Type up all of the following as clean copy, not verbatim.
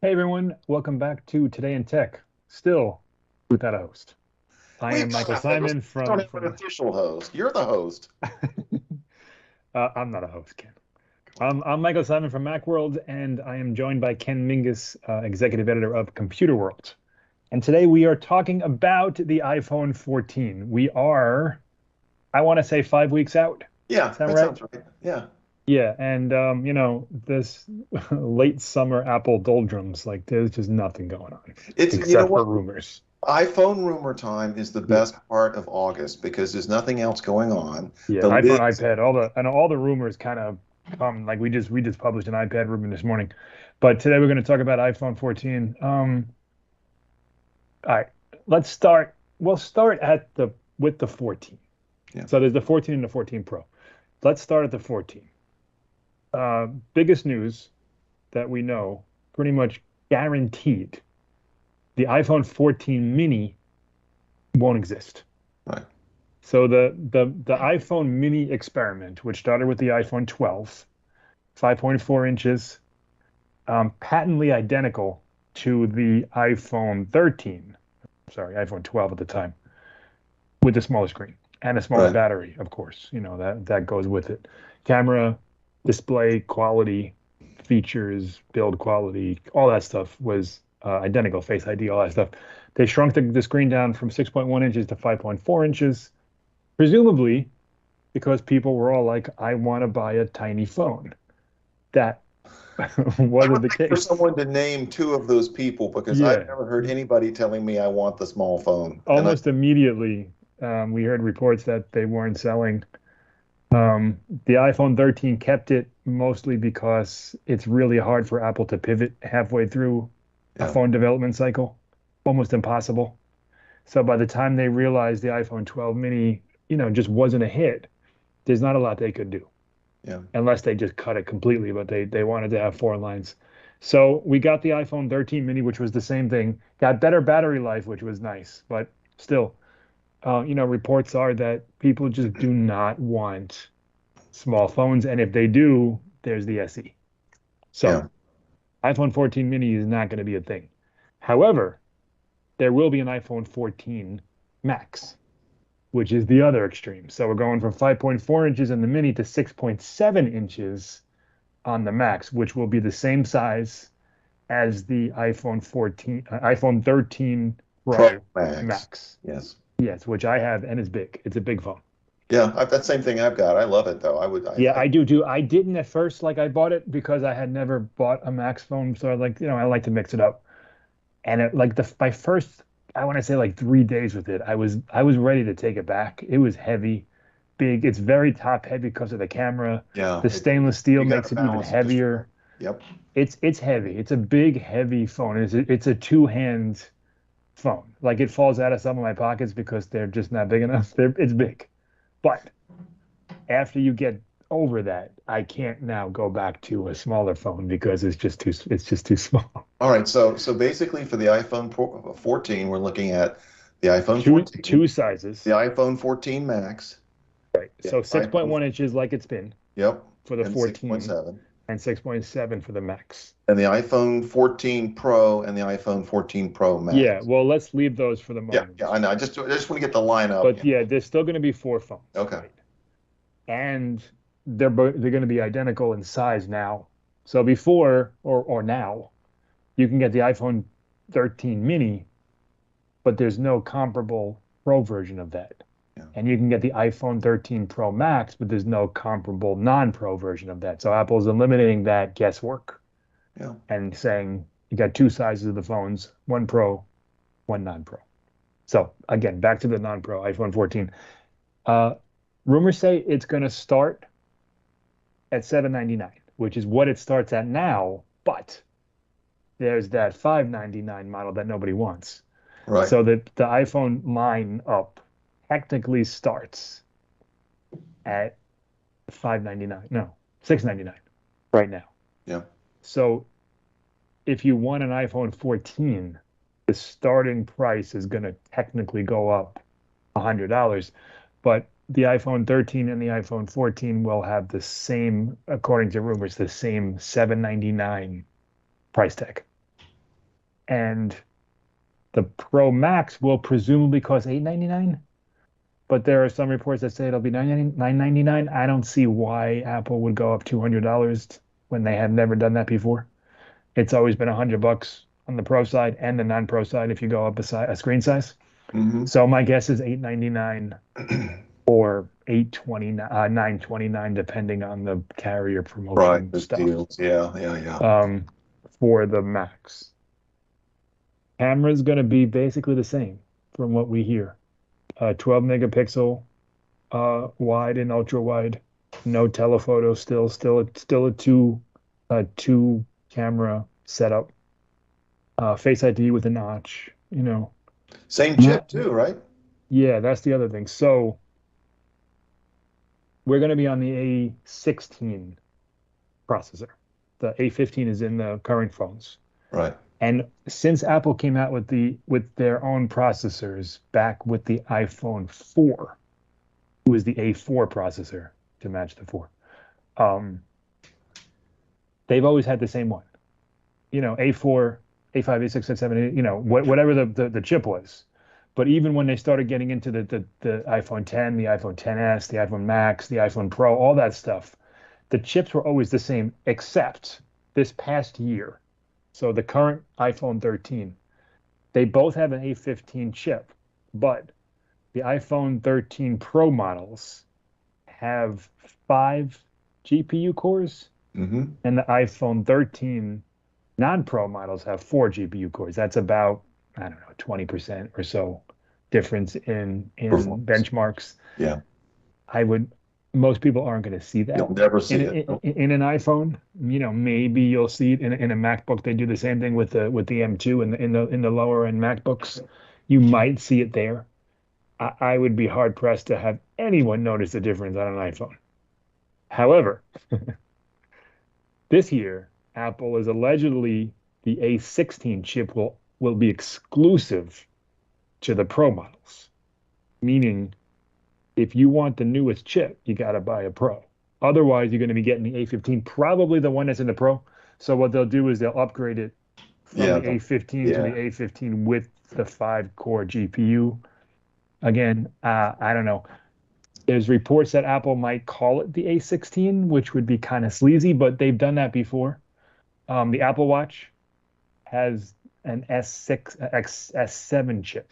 Hey everyone, welcome back to Today in Tech. Still without a host. I We've am got Michael a host. Simon We don't from have an from. official host. You're the host. I'm not a host, Ken. I'm Michael Simon from Macworld, and I am joined by Ken Mingus, executive editor of Computer World. And today we are talking about the iPhone 14. We are, I want to say, 5 weeks out. Yeah, Sound that right? sounds right. Yeah. Yeah, and this late summer Apple doldrums, like there's just nothing going on You know except for what? rumors. iPhone rumor time is the Yeah. best part of August because there's nothing else going on. Yeah, The iPhone, lids, iPad, all the rumors kind of come like we just published an iPad rumor this morning. But today we're going to talk about iPhone 14. All right, let's start. We'll start at the with the 14. yeah, So there's the 14 and the 14 Pro. Let's start at the 14. Biggest news that we know, pretty much guaranteed, the iPhone 14 mini won't exist. right, So the iPhone mini experiment, which started with the iPhone 12, 5.4 inches, patently identical to the iPhone 13, sorry, iPhone 12 at the time, with a smaller screen and a smaller right. battery, of course. You know, that goes with it. Camera, display quality, features, build quality, all that stuff was identical, Face ID, all that stuff. They shrunk the screen down from 6.1 inches to 5.4 inches, presumably because people were all like, I want to buy a tiny phone. That I would wasn't the like for case. someone to name two of those people because I've Yeah, never heard anybody telling me I want the small phone. almost immediately, we heard reports that they weren't selling. The iPhone 13 kept it mostly because it's really hard for Apple to pivot halfway through a Yeah, phone development cycle, almost impossible. So by the time they realized the iPhone 12 mini, just wasn't a hit, there's not a lot they could do yeah, unless they just cut it completely, but they wanted to have four lines. So we got the iPhone 13 mini, which was the same thing, got better battery life, which was nice, but still, reports are that people just do not want small phones, and if they do, there's the SE. So yeah. iPhone 14 mini is not going to be a thing. However, there will be an iPhone 14 Max, which is the other extreme. So we're going from 5.4 inches in the mini to 6.7 inches on the Max, which will be the same size as the iPhone 13 Pro Pro Max. Max. Yes. Yes, which I have and is big. It's a big phone. Yeah, that same thing I've got. I love it though. Yeah, I do too. I didn't at first, like I bought it because I had never bought a Max phone, so I like to mix it up. And like my first, I want to say like 3 days with it, I was ready to take it back. It was heavy, big. It's very top heavy because of the camera. yeah, The stainless steel you got to makes it even balance it just right. heavier. Yep. It's heavy. It's a big, heavy phone. It's a two-hand phone. Like it falls out of some of my pockets because they're just not big enough. It's big. But after you get over that, I can't now go back to a smaller phone because it's just too small. All right, so basically for the 14, we're looking at the iPhone Two 14, the sizes. iPhone 14 Max, the So iPhone, 6.1 inches like it's been yep, for the and 14 6.7, and 6.7 for the Max. and the iPhone 14 Pro and the iPhone 14 Pro Yeah, Max. well, let's leave those for the Yeah, I moment. know. I just want to get the lineup. But yeah, there's still going to be four phones, Okay. right? And they're going to be identical in size now. So before or now, you can get the iPhone 13 mini, but there's no comparable Pro version of that. Yeah. And you can get the iPhone 13 Pro Max, but there's no comparable non-Pro version of that. So Apple's eliminating that guesswork Yeah. and saying you got two sizes of the phones, one Pro, one non-Pro. So again, back to the non-Pro iPhone 14. Uh, Rumors say it's going to start at 799, which is what it starts at now, but there's that 599 model that nobody wants. Right. So that the iPhone line up technically starts at 599. No, 699 right now. Yeah. So if you want an iPhone 14, the starting price is going to technically go up $100, but the iPhone 13 and the iPhone 14 will have the same, according to rumors, the same 799 price tag. and the Pro Max will presumably cost $899. But there are some reports that say it'll be $999. I don't see why Apple would go up $200 when they have never done that before. It's always been $100 on the Pro side and the non-Pro side if you go up a screen size. Mm-hmm. So my guess is $899 or $929, depending on the carrier promotion Right, the stuff. deals. Yeah. For the Max. Camera's going to be basically the same from what we hear. 12 megapixel wide and ultra wide. No telephoto. Still a two camera setup. Face ID with a notch. Same chip too, right? Yeah, that's the other thing. So we're going to be on the A16 processor. The A15 is in the current phones. Right. And since Apple came out with their own processors back with the iPhone 4, it was the A4 processor to match the 4. They've always had the same one. A4, A5, A6, A7, whatever the chip was. But even when they started getting into the iPhone 10, the iPhone 10s, the iPhone Max, the iPhone Pro, all that stuff, the chips were always the same, except this past year. So the current iPhone 13, they both have an A15 chip, but the iPhone 13 Pro models have 5 GPU cores, Mm-hmm. and the iPhone 13 non-Pro models have 4 GPU cores. That's about, I don't know, 20% or so difference in Performance. benchmarks. Yeah. Most people aren't going to see that. You'll never see it. In an iPhone. Maybe you'll see it in a MacBook. They do the same thing with the M2 in the lower end MacBooks. You might see it there. I would be hard pressed to have anyone notice the difference on an iPhone. However, this year, Apple is allegedly the A16 chip will be exclusive to the Pro models, meaning if you want the newest chip, you got to buy a Pro. Otherwise, you're going to be getting the A15, probably the one that's in the Pro. So what they'll do is they'll upgrade it from the A15 to the A15 with the 5-core GPU. Again, I don't know. There's reports that Apple might call it the A16, which would be kind of sleazy, but they've done that before. The Apple Watch has an S7 chip.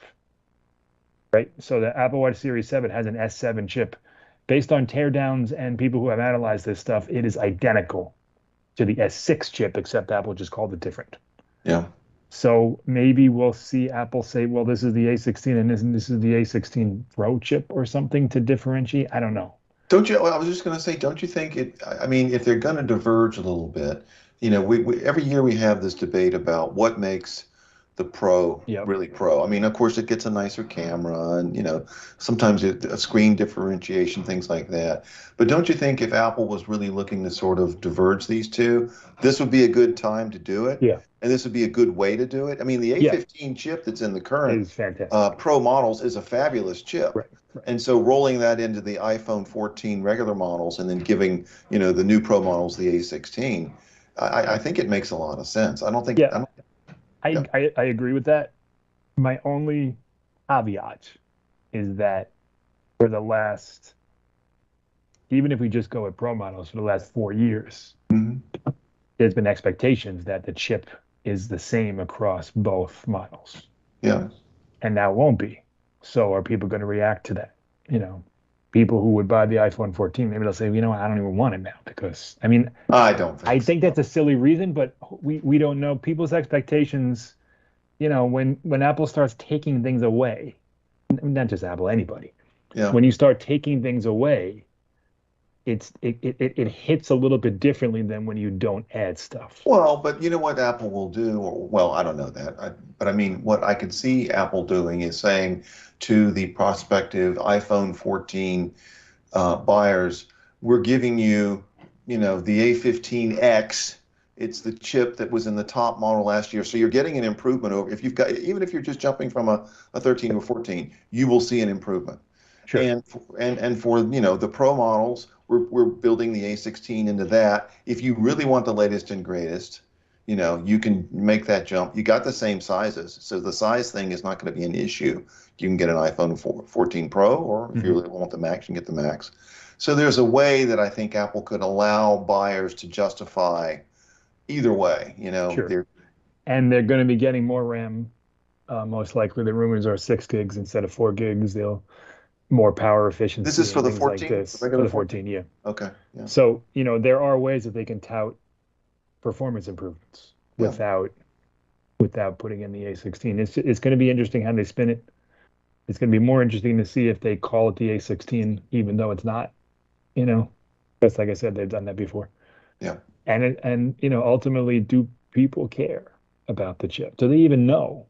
Right. So the Apple Watch Series 7 has an S7 chip. Based on teardowns and people who have analyzed this stuff, it is identical to the S6 chip, except Apple just called it different. Yeah. So maybe we'll see Apple say, well, this is the A16 and this is the A16 Pro chip or something to differentiate. I don't know. I was just going to say, don't you think if they're going to diverge a little bit, we every year we have this debate about what makes the Pro really Pro. Of course, it gets a nicer camera and, sometimes a screen differentiation, things like that. But don't you think if Apple was really looking to sort of diverge these two, this would be a good time to do it? Yeah. And this would be a good way to do it? The A15 chip that's in the current Pro models is a fabulous chip. Right. And so rolling that into the iPhone 14 regular models and then giving, the new Pro models the A16, I think it makes a lot of sense. I don't think... Yeah. I agree with that. My only caveat is that for the last, even if we just go with Pro models for the last 4 years, there's been expectations that the chip is the same across both models. Yeah. And now it won't be. So are people going to react to that? People who would buy the iPhone 14, maybe they'll say, I don't even want it now because, I don't think I think that's a silly reason, but we don't know people's expectations. When Apple starts taking things away, not just Apple, anybody. Yeah. When you start taking things away, it hits a little bit differently than when you don't add stuff. Well, but you know what Apple will do? I don't know that. But what I could see Apple doing is saying to the prospective iPhone 14 buyers, we're giving you, the A15X. It's the chip that was in the top model last year. So you're getting an improvement over, even if you're just jumping from a 13 to a 14, you will see an improvement. Sure. And for, the Pro models, we're building the A16 into that. If you really want the latest and greatest, You know, you can make that jump. You got the same sizes, so the size thing is not going to be an issue. You can get an iPhone 14 Pro, or if you Mhm. really want the Max, you can get the Max. So there's a way that I think Apple could allow buyers to justify either way. You know, Sure. they're And they're going to be getting more RAM. Most likely, the rumors are 6 gigs instead of 4 gigs. They'll more power this is efficiency for and the things like 14, the this for regular the 14. 14. Yeah. Okay, yeah, So, there are ways that they can tout performance improvements yeah. without putting in the A16. It's going to be interesting how they spin it. It's going to be more interesting to see if they call it the A16, even though it's not, you know. Because like I said, they've done that before. Yeah. And ultimately, do people care about the chip? Do they even know?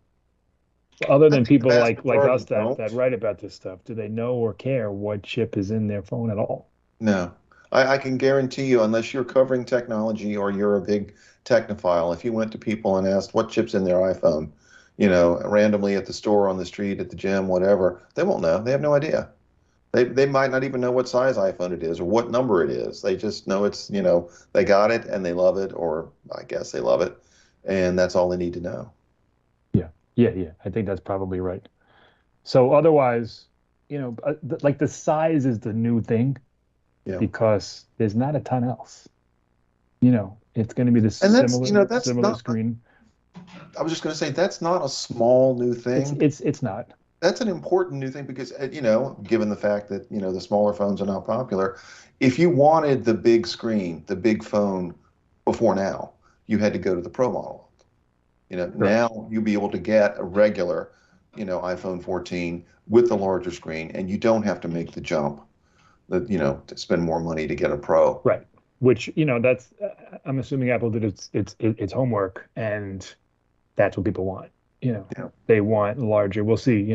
Other I than think the people vast like majority us don't. that write about this stuff, do they know or care what chip is in their phone at all? No, I can guarantee you, unless you're covering technology or you're a big technophile, if you went to people and asked what chip's in their iPhone, randomly at the store, on the street, at the gym, whatever, they won't know. They have no idea. They might not even know what size iPhone it is or what number it is. They just know it's, they got it and they love it, or I guess they love it, and that's all they need to know. Yeah, yeah, yeah. I think that's probably right. So otherwise, like the size is the new thing Yeah. because there's not a ton else. It's going to be this And that's, that's similar not, screen. I was just going to say, that's not a small new It's thing. it's it's not. That's an important new thing because, given the fact that, the smaller phones are now popular, if you wanted the big screen, the big phone before now, you had to go to the Pro model. Correct. Now you'll be able to get a regular, iPhone 14 with the larger screen, and you don't have to make the jump to spend more money to get a Pro. Right. Which, that's I'm assuming Apple did its homework and that's what people want. Yeah. They want larger. We'll see,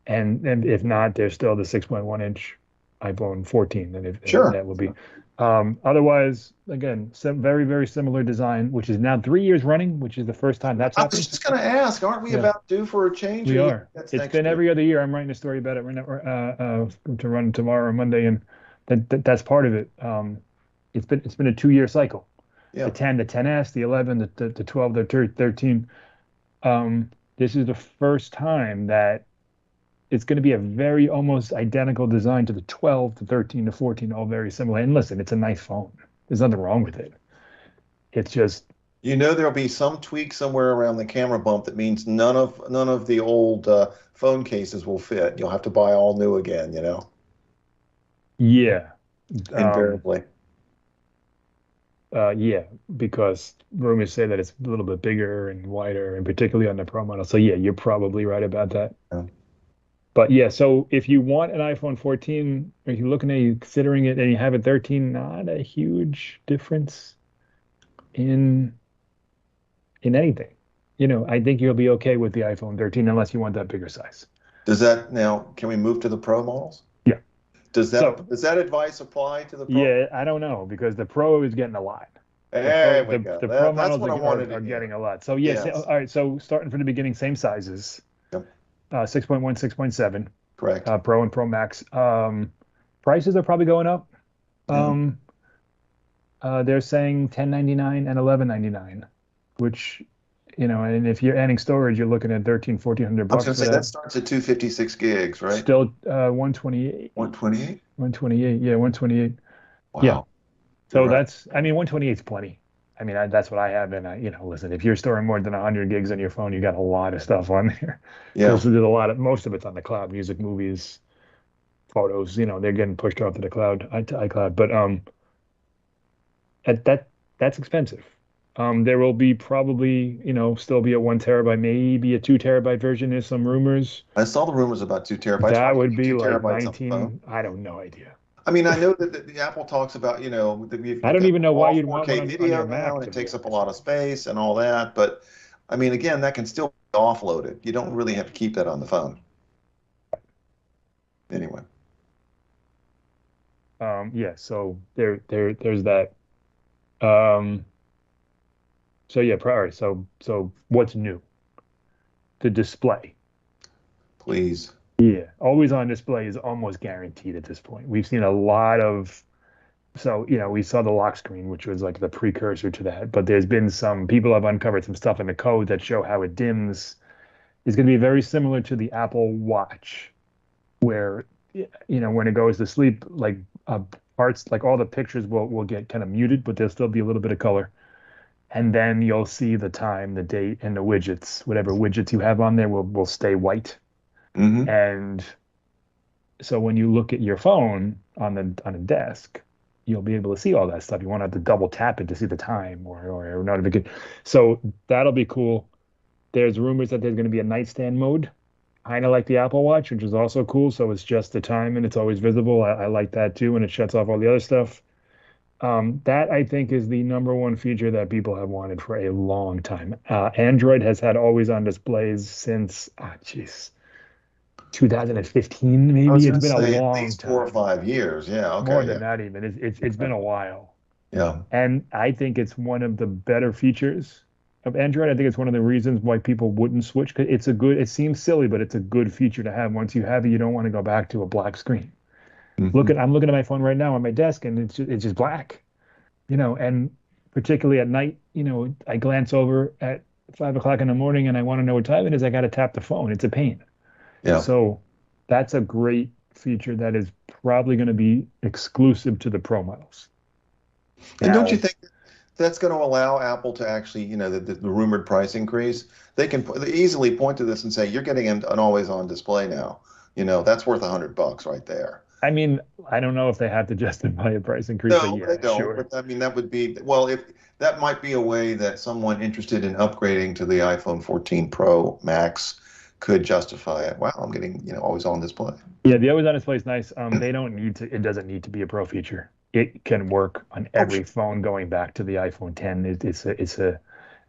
and if not, there's still the 6.1 inch iPhone 14, and Sure. that will be. Otherwise, again, some very, very similar design, which is now 3 years running, which is the first time that's I was happened. just going to ask, aren't we Yeah, about due for a change, or we you are. that's It's next been year? every other year. I'm writing a story about it right now, to run tomorrow or Monday, and that's part of it. It's been a 2 year cycle. The Yeah. 10, the 10S, the 11, the 12, the 13. This is the first time that it's going to be a very almost identical design to the 12, the 13, the 14, all very similar. And listen, it's a nice phone. There's nothing wrong with it. It's just, There'll be some tweak somewhere around the camera bump that means none of the old phone cases will fit. You'll have to buy all new again, yeah. Um, invariably. yeah, because rumors say that it's a little bit bigger and wider, and particularly on the Pro model. So yeah, you're probably right about that. Yeah. But yeah, so if you want an iPhone 14, if you're looking at you considering it and you have a 13, not a huge difference in anything. I think you'll be okay with the iPhone 13 unless you want that bigger size. Can we move to the Pro models? Yeah. Does So, that does that advice apply to the Pro? yeah, I don't know because the Pro is getting a lot. The There Pro we the, go. the Pro That's models what I wanted are to hear. getting a lot. So yes, all Yes. right. So starting from the beginning, same sizes, Yep. 6.1, 6.7, Correct. Pro and Pro Max. Prices are probably going up. Yeah. Um, they're saying 1099 and 1199, which, and if you're adding storage, you're looking at 13, 1400 I was bucks going to for say that that. starts at 256 gigs, right? Still 128, 128? 128. Yeah, 128. Yeah. Wow. You're So right. I mean, 128 is plenty. I mean, that's what I have. And listen, if you're storing more than 100 gigs on your phone, you got a lot of stuff on there because Yeah. there's most of it's on the cloud, music, movies, photos, they're getting pushed off to the cloud, to iCloud. But that's expensive. There will be probably, still be a 1 terabyte, maybe a 2 terabyte version. There's some rumors I saw the rumors about 2 terabytes. Why that do you would need be two like terabytes on the phone? 19. I don't know idea. I mean, I know that the Apple talks about, that I you've don't got even know why all you'd want one 4K on your video now, Mac, and to it be takes up a honest lot with of space and all that. But I mean, again, that can still be offloaded. You don't really have to keep that on the phone. Anyway, you. Yeah, so there's that. Um, so yeah, priority. So what's new? The display. please. Yeah, always on display is almost guaranteed at this point. We've seen a lot of So, we saw the lock screen, which was like the precursor to that. But there's been some people have uncovered some stuff in the code that show how it dims. It's going to be very similar to the Apple Watch, where, when it goes to sleep, like uh, parts, like all the pictures will get kind of muted, but there'll still be a little bit of color. And then you'll see the time, the date, and the widgets. Whatever widgets you have on there will stay white. Hmm. And so when you look at your phone on a desk, you'll be able to see all that stuff. You won't have to double tap it to see the time or notification. So that'll be cool. There's rumors that there's going to be a nightstand mode, kind of like the Apple Watch, which is also cool. So it's just the time and it's always visible. I like that too, and it shuts off all the other stuff. That I think is the number one feature that people have wanted for a long time. Android has had always on displays since, geez, 2015 I maybe. was It's going to been a say at long least 4 or 5 years. Yeah. more Okay. than Yeah. that even. It's been a while. Yeah. And I think it's one of the better features of Android. I think it's one of the reasons why people wouldn't switch. 'Cause it seems silly, but it's a good feature to have. Once you have it, you don't want to go back to a black screen. Hmm. I'm looking at my phone right now on my desk and it's just black, and particularly at night, I glance over at 5 o'clock in the morning and I want to know what time it is. I got to tap the phone. It's a pain. Yeah. So that's a great feature that is probably going to be exclusive to the Pro models. And don't you Now, think that's going to allow Apple to actually, the rumored price increase? They easily point to this and say, you're getting an always-on display now. That's worth $100 right there. I mean, I don't know if they have to justify a price increase, but No, they yeah, don't. sure. But I mean, that would be, well, if that might be a way that someone interested in upgrading to the iPhone 14 Pro Max could justify it. Wow, I'm getting, always on display. Yeah, the always on display is nice. They don't need to, it doesn't need to be a pro feature. It can work on Oh, every phone going back to the iPhone 10.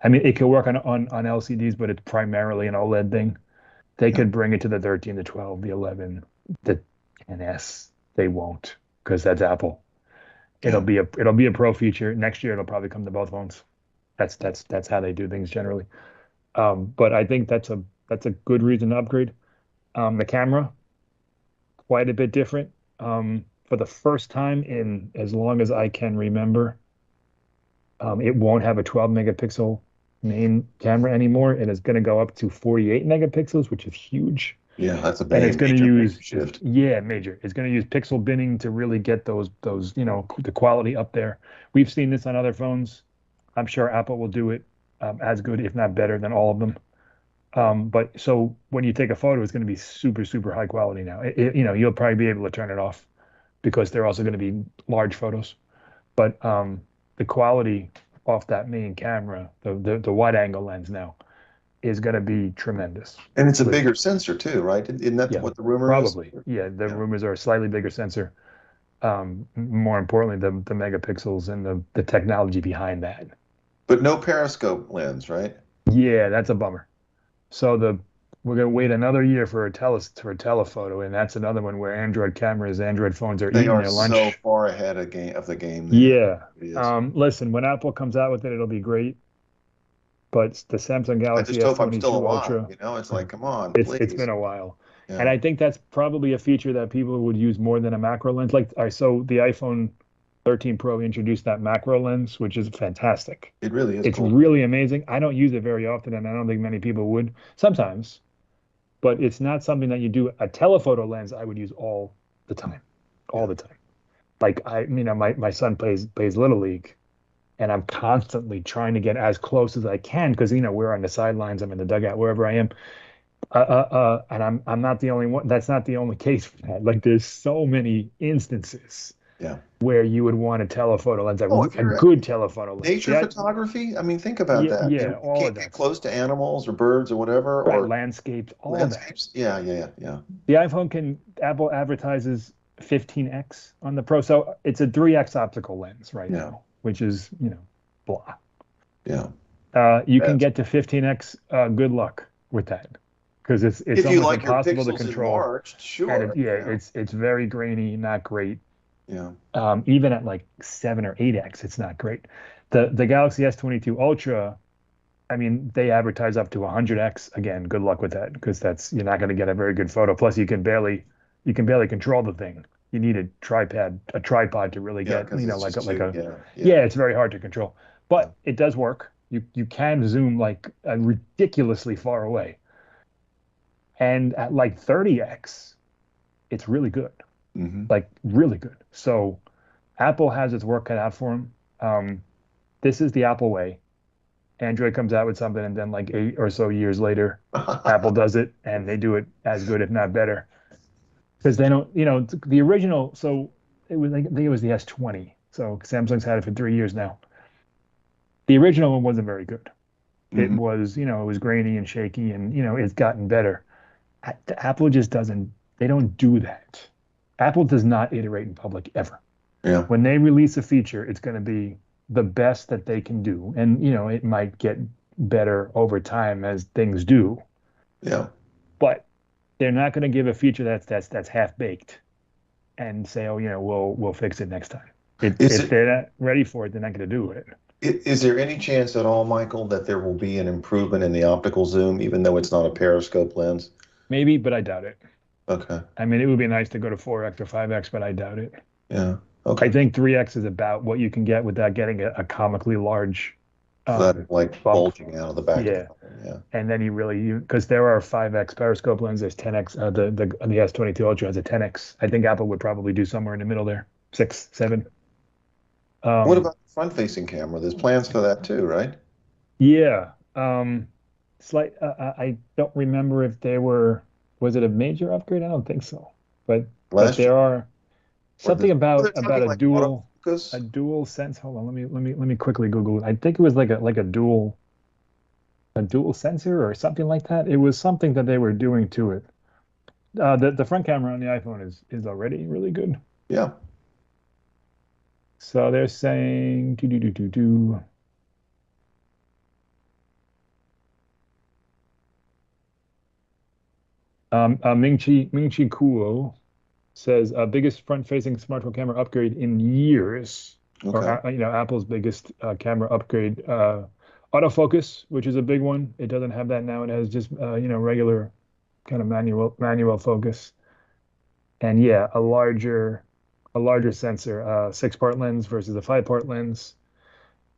I mean, it can work on LCDs, but it's primarily an OLED thing. They yeah, could bring it to the 13, the 12, the 11, the 10s. They won't because that's Apple. It'll yeah. be a pro feature. Next year it'll probably come to both phones. That's how they do things generally. But I think that's a good reason to upgrade. The camera, quite a bit different. For the first time in as long as I can remember, it won't have a 12 megapixel main camera anymore. It is going to go up to 48 megapixels, which is huge. Yeah, that's a And it's going to major, major use, shift. yeah, major. It's going to use pixel binning to really get those, the quality up there. We've seen this on other phones. I'm sure Apple will do it as good, if not better, than all of them. But so when you take a photo, it's going to be super, super high quality now. You'll probably be able to turn it off because they're also going to be large photos. But the quality off that main camera, the wide angle lens now, is going to be tremendous. And it's a With bigger sensor too, right? Isn't that Yeah, what the rumor is? probably. Yeah, the Yeah. rumors are a slightly bigger sensor. More importantly, the megapixels and the technology behind that. But no periscope lens, right? Yeah, that's a bummer. So we're gonna wait another year for a telephoto, and that's another one where Android phones are They eating are their so lunch. far ahead of the game there. Yeah. It is. Listen, when Apple comes out with it, it'll be great. But the Samsung I Galaxy just hope I'm still S22 alive, Ultra, It's like, come on, it's been please. a while. And Yeah. I think that's probably a feature that people would use more than a macro lens. Like I so the iPhone 13 Pro introduced that macro lens, which is fantastic. It really is It's cool. really amazing. I don't use it very often, and I don't think many people would. Sometimes, but it's not something that you do. A telephoto lens, I would use all Yeah. the time. Like my son plays Little League, and I'm constantly trying to get as close as I can because we're on the sidelines, I'm in the dugout, wherever I am. And I'm not the only one. That's not the only case for that. Like there's so many instances Yeah. where you would want a telephoto lens, Oh, if a you're good telephoto lens. nature photography, I mean, think about Yeah, that. yeah, You all of can't get that close stuff. to animals or birds or whatever, Right, or landscapes, all that. landscapes. Yeah, yeah, yeah, Apple advertises 15x on the Pro, so it's a 3x optical lens right yeah, now, which is, blah. yeah. You can That's, get to 15x. Good luck with that because it's if you almost like your impossible to pixels control. enlarged, And sure. yeah, Yeah, it's very grainy, not great. yeah. Even at like 7 or 8x, it's not great. The Galaxy S22 Ultra, I mean, they advertise up to 100x. Again, good luck with that because you're not going to get a very good photo. Plus, you can barely control the thing. a tripod to really Yeah, get, because it's like just too, yeah, yeah, yeah, it's very hard to control, yeah. but it does work. You can zoom like ridiculously far away, and at like 30x, it's really good, Hmm. like really good. So Apple has its work cut out for them. This is the Apple way. Android comes out with something, and then like 8 or so years later, Apple does it, and they do it as good, if not better, because they don't, the original. So it was like, I think it was the S20. So Samsung's had it for 3 years now. The original one wasn't very good. It Hmm. was, it was grainy and shaky, and it's gotten better. Apple just doesn't. They don't do that. Apple does not iterate in public ever. Yeah, When they release a feature, it's going to be the best that they can do. And, it might get better over time as things do, yeah. but they're not going to give a feature that's half baked and say, oh, we'll fix it next time. Is If it they're not ready for it, they're not going to do it. is there any chance at all, Michael, that there will be an improvement in the optical zoom, even though it's not a periscope lens? Maybe, but I doubt it. Okay. I mean, it would be nice to go to 4x or 5x, but I doubt it. Yeah. I Okay. think 3x is about what you can get without getting a comically large That like bump. bulging out of the back of the Yeah. camera. Yeah. And then because there are 5x periscope lenses, there's 10x. The S22 Ultra has a 10x. I think Apple would probably do somewhere in the middle there, 6, 7. What Um, about the front-facing camera? There's plans for that too, right? yeah. I don't remember if they were. Was it a major upgrade? I don't think so. But Last year, there are or something they're about talking a like a autofocus. dual sense. Hold on, let me quickly Google it. I think it was like a dual sensor or something like that. It was something that they were doing to it. The front camera on the iPhone is already really good. Yeah. So they're saying do do do do do. Ming Chi Kuo says biggest front-facing smartphone camera upgrade in years, or Okay. Apple's biggest camera upgrade. Autofocus, which is a big one. It doesn't have that now. It has just regular kind of manual focus, and yeah, a larger sensor, 6-part lens versus a 5-part lens.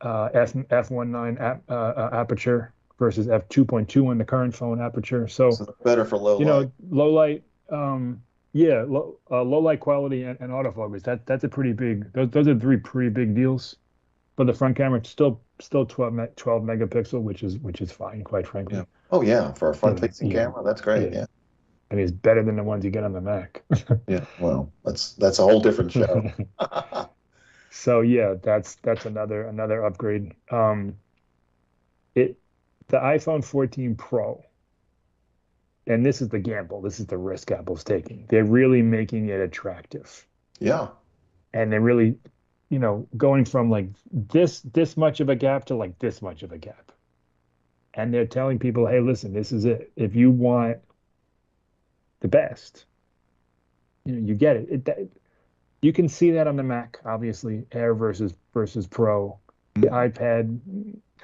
F1.9 aperture versus f2.2 on the current phone aperture. So, So it's better for low light. low light, yeah, low light quality and autofocus. That's a pretty big. Those are three pretty big deals. But the front camera still 12 megapixel, which is fine, quite Yeah. frankly. Oh yeah, for a You know, front-facing yeah, camera, that's great. yeah. Yeah. I mean, it's better than the ones you get on the Mac. Yeah. Well, that's a whole different show. So yeah, that's another upgrade. It the iPhone 14 Pro, and this is the gamble, this is the risk Apple's taking. They're really making it attractive, Yeah. and they're really, going from like this much of a gap to like this much of a gap. And they're telling people, hey, listen, this is it. If you want the best, you get it. You can see that on the Mac, obviously, Air versus Pro. The Mhm. iPad,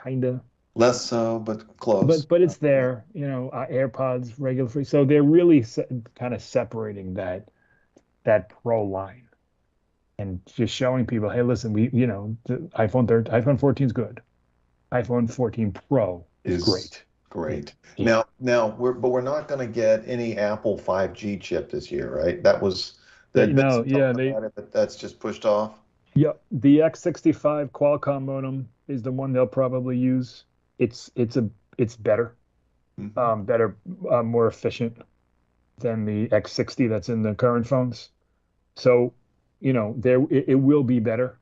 kinda. Less so, but close. But it's Yeah. there, AirPods regular free. So they're really kind of separating that Pro line and just showing people, hey, listen, the iPhone 14 is good. iPhone 14 Pro is Is great. great. Yeah. Now we're not going to get any Apple 5G chip this year, right? There'd been some Yeah, talk about it, but that's just pushed off. the X65 Qualcomm modem is the one they'll probably use. It's better, Hmm. better, more efficient than the X60 that's in the current phones. So, it will be better,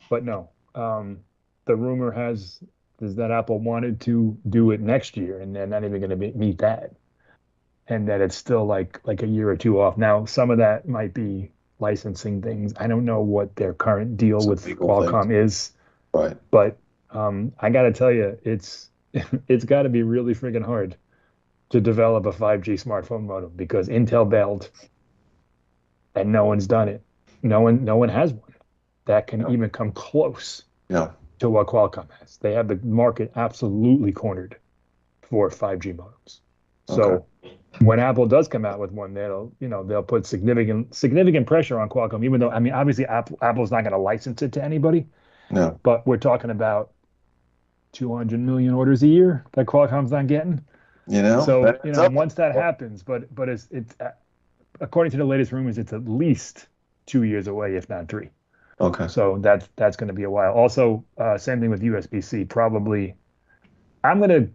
but no. The rumor is that Apple wanted to do it next year, and they're not even going to meet that, and that it's still like a year or two off. Now, some of that might be licensing things. I don't know what their current deal Some with legal things, Qualcomm is, right? but I got to tell you, it's got to be really freaking hard to develop a 5G smartphone modem because Intel bailed and no one's done it. No one has one that can Yeah. even come close Yeah. to what Qualcomm has. They have the market absolutely cornered for 5G modems. Okay. So when Apple does come out with one, they'll put significant pressure on Qualcomm, even though, I mean, obviously Apple's not going to license it to anybody, No, but we're talking about 200 million orders a year that Qualcomm's not getting. So, that adds up. once that happens, but it's according to the latest rumors, it's at least 2 years away, if not three. Okay. So that's going to be a while. Also, same thing with USB-C. Probably, I'm going to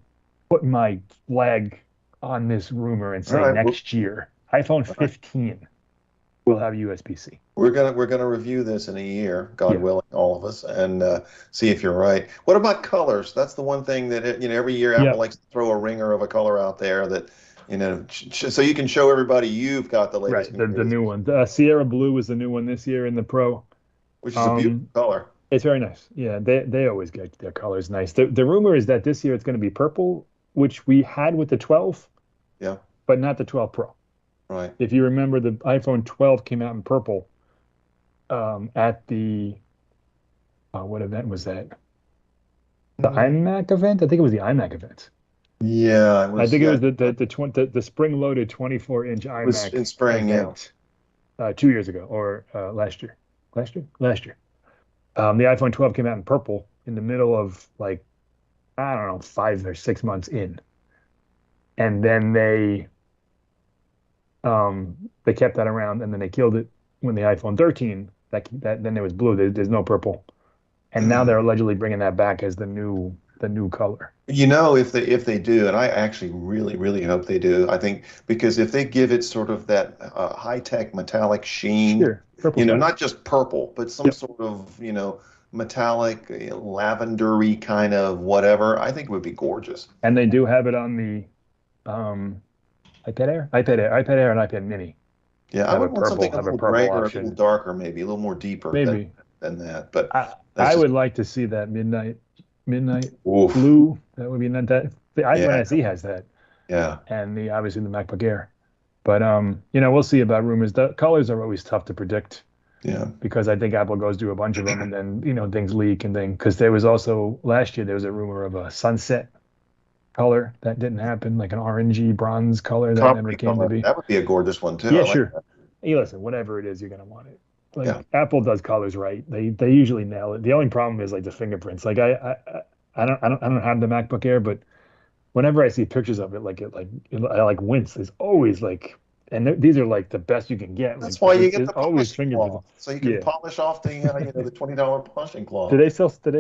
put my flag on this rumor and All say right. next year, iPhone All right. 15 will have USB-C. We're gonna review this in a year, God Yeah. willing, all of us, and see if you're right. What about colors? That's the one thing that every year Apple Yep. likes to throw a ringer of a color out there that so you can show everybody you've got the latest Right. and The greatest, new one. The Sierra Blue is the new one this year in the Pro. which is a beautiful Um, color. it's very nice. Yeah, they always get their colors nice. The rumor is that this year it's going to be purple, which we had with the 12, Yeah, but not the 12 Pro. right. If you remember, the iPhone 12 came out in purple at the what event was that? The iMac event? I think it was the iMac event. Yeah, it I was. think it Yeah, was the spring-loaded 24-inch it was iMac in spring. Yeah, event 2 years ago or last year. Last year. The iPhone 12 came out in purple in the middle of like I don't know 5 or 6 months in, and then they kept that around, and then they killed it when the iPhone 13 that then it was blue. There's no purple, and now they're allegedly bringing that back as the new color. if they do, and I actually really really hope they do. I think because if they give it sort of that high-tech metallic sheen, Sure, purple's fine. not just purple, but some Yep, sort of metallic, lavendery kind of whatever, I think it would be gorgeous. and they do have it on the um, iPad Air, and iPad Mini Yeah, I would want something a have a little purple grayer, a little option. darker, maybe a little more deeper than Maybe than that. But I that's I just would like to see that midnight oof. blue. That would be not that the iPhone Yeah, SE has that, yeah, and the obviously the MacBook Air. But we'll see about rumors. The colors are always tough to predict yeah. because I think Apple goes through a bunch of them, and then things leak, and then because there was also last year there was a rumor of a sunset color that didn't happen, like an orangey bronze color that never Coppery came to color. be. That would be a gorgeous one too. I Yeah, like sure. that. Hey, listen, whatever it is, you're gonna want it. Like Yeah. Apple does colors right. They usually nail it. The only problem is like the fingerprints. Like I don't have the MacBook Air, but whenever I see pictures of it, I like wince. There's always like, and these are like the best you can get. That's Like why you get there's the always polishing fingerprints. cloth, so you can Yeah. polish off the $20 polishing Do cloth. they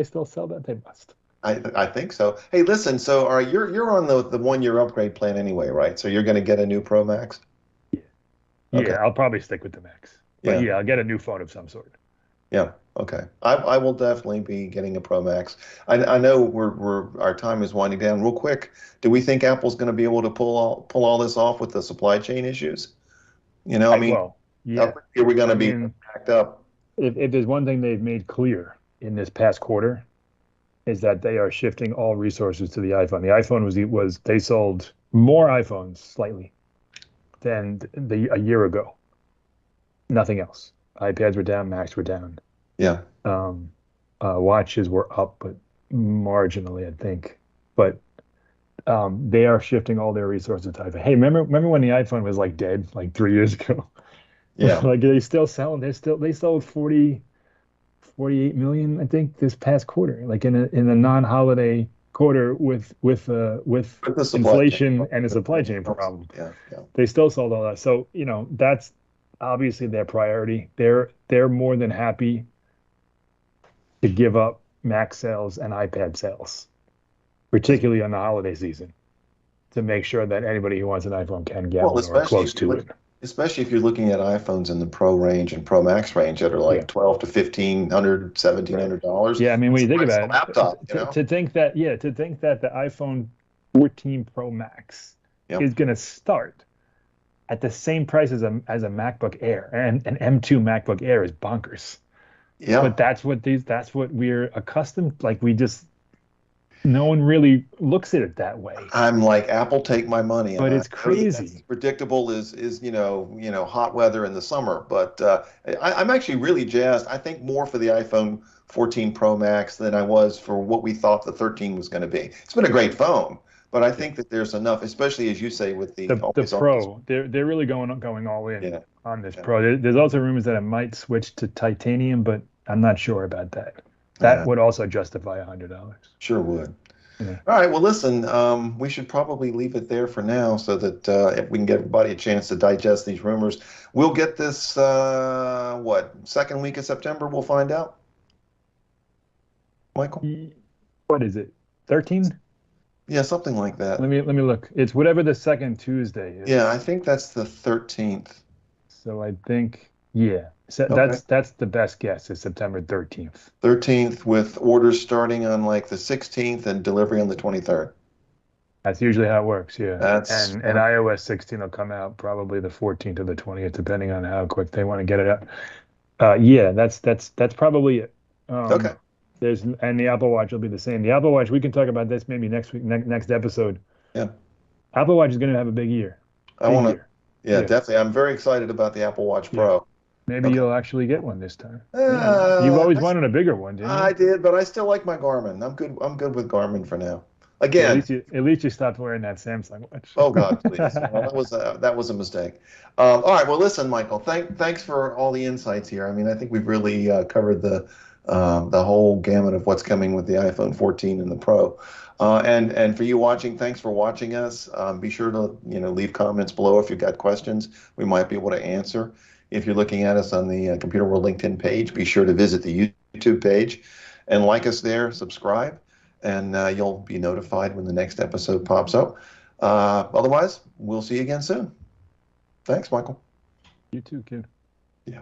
still sell that? They must. I think so. Hey, listen. So, all right, you're on the 1 year upgrade plan anyway, right? So you're going to get a new Pro Max. Okay. Yeah, I'll probably stick with the Max. But Yeah. yeah, I'll get a new phone of some sort. Yeah. Okay. I will definitely be getting a Pro Max. I know our time is winding down. Real quick, do we think Apple's going to be able to pull all this off with the supply chain issues? I mean, Well, how yeah. quickly are we going I to be mean, backed up? if there's one thing they've made clear in this past quarter is that they are shifting all resources to the iPhone. The iPhone was they sold more iPhones slightly than a year ago. Nothing else. iPads were down, Macs were down. Yeah. Um, watches were up, but marginally, I think. But they are shifting all their resources to iPhone. Hey, remember when the iPhone was like dead like 3 years ago? Yeah. Like they still selling. They sold 48 million, I think, this past quarter, like in a non-holiday quarter with With the supply chain. inflation and a supply chain problem. Yeah. Yeah. They still sold all that. So, that's obviously their priority. They're more than happy to give up Mac sales and iPad sales, particularly on the holiday season, to make sure that anybody who wants an iPhone can get Well, one or close to it. especially if you're looking at iPhones in the Pro range and Pro Max range that are Yeah. like 12 to 1500, Right. $1,700. Yeah, I mean, when you think It's a about laptop, it, to think that, the iPhone 14 Pro Max Yep. is going to start at the same price as a MacBook Air, and an M2 MacBook Air is bonkers. Yeah. But that's what we're accustomed. Like no one really looks at it that way. I'm like, Apple, take my money. But And it's I know that that's crazy. predictable is hot weather in the summer. But I'm actually really jazzed. I think more for the iPhone 14 Pro Max than I was for what we thought the 13 was going to be. It's been a great phone, but I think that there's enough, especially as you say, with the The always on. Pro, they're really going all in Yeah, on this yeah. Pro. There's also rumors that it might switch to titanium, but I'm not sure about that. That Yeah, would also justify $100. sure would. Yeah. All right, well, listen, we should probably leave it there for now so that if we can get everybody a chance to digest these rumors, we'll get this, what, second week of September, we'll find out, Michael? What is it? 13? Yeah, something like that. Let me look. It's whatever the second Tuesday Yeah, is. I think that's the 13th. So I think, yeah. So Okay. that's the best guess is September 13th. 13th with orders starting on like the 16th and delivery on the 23rd. That's usually how it works, yeah. That's And iOS 16 will come out probably the 14th or the 20th, depending on how quick they want to get it out. Yeah, that's probably it. okay. And the Apple Watch will be the same. The Apple Watch, we can talk about this maybe next week, next episode. Yeah. Apple Watch is going to have a big year. I Big want to, year. yeah, Yeah. definitely. I'm very excited about the Apple Watch Yeah. Pro. Maybe Okay. you'll actually get one this time. You've always wanted a bigger one, didn't I you? did, but I still like my Garmin. I'm good. I'm good with Garmin for now. Yeah, Again, at least you stopped wearing that Samsung watch. oh God, please. Well, that was a mistake. All right. Well, listen, Michael. Thanks for all the insights here. I mean, I think we've really covered the whole gamut of what's coming with the iPhone 14 and the Pro. And for you watching, thanks for watching us. Be sure to leave comments below if you've got questions. We might be able to answer. If you're looking at us on the Computer World LinkedIn page, be sure to visit the YouTube page and like us there, subscribe, and you'll be notified when the next episode pops up. Otherwise, we'll see you again soon. Thanks, Michael. You too, kid. Yeah.